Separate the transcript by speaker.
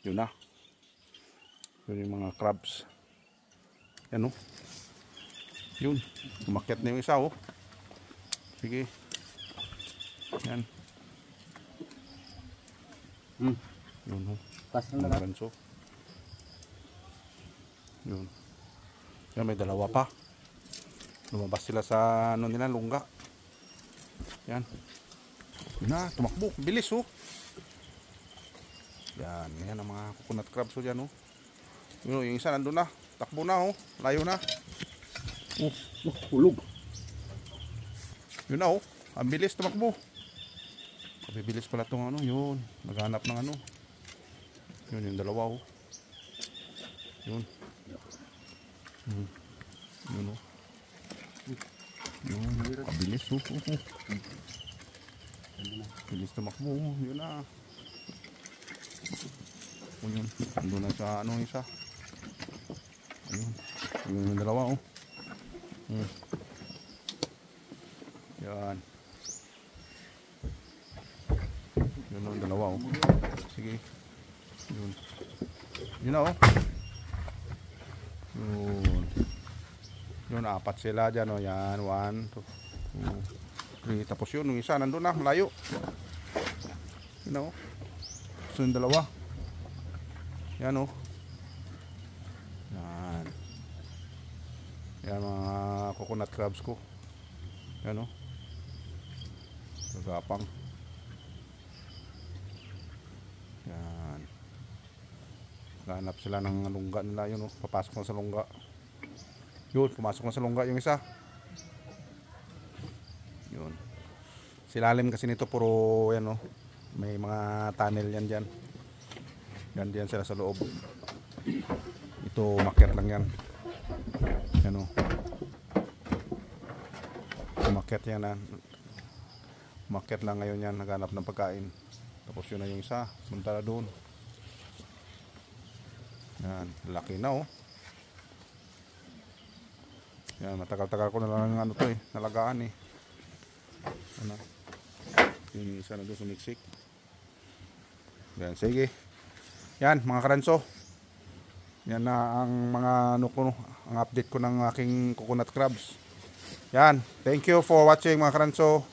Speaker 1: Yun na. Yun yung mga crabs. Yan, oh. Yun. Umakyat na yung isa, oh. Sige. Yan. Yun, oh. Mga karanso. Yun. Yan, may dalawa pa. Lumabas sila sa ano nila, lungga. Yan. Yun na, tumakbo. Bilis, oh. Yan. Yan ang mga coconut crabs, oh, dyan, oh. Yun, oh, yung isa nandun na. Takbo na, oh. Layo na.
Speaker 2: Hulog.
Speaker 1: Yun na, oh. Ang bilis tumakbo. Bibilis pala itong ano. Yun. Naghanap ng ano. Yun, yung dalawa, oh. Yun. Yun, oh. Yun. Bilis, oh. Bilis tumakbo, oh. Yun na. Oh, yun. Ando na sa ano isa. Ayun. Yun yung dalawa, oh. Yan. Yun ang dalawa, oh. Sige. Yun. Yun na, oh. Yun. Yun, apat sila dyan, oh. Yan. 1, 2, 3. Tapos yun, yung isa nandun na, malayo. Yun na, oh. So yung dalawa. Yan, oh. Yan. Yan mga coconut crabs ko. Yan, oh. Gagapang. Yan. Ganap sila ng lungga nila. Yun, oh. Papasok na sa lungga. Yun, pumasok na sa lungga yung isa. Yun. Silalim kasi nito puro yan, oh. May mga tunnel yan dyan. Yan diyan sila sa loob. Ito umakyat lang yan. Yan, oh. Umakyat yan, ah. Umakyat lang ngayon yan. Naghanap ng pagkain. Tapos yun na yung isa. Punta na doon. Yan. Laki na, oh. Yan. Matagal-tagal ko na lang ano to, eh. Nalagaan, eh. Ano. Yung isa na doon sumiksik. Yan. Sige. Yan, mga karanso. Yan na ang mga ano ko, ang update ko ng aking coconut crabs. Yan. Thank you for watching, mga karanso.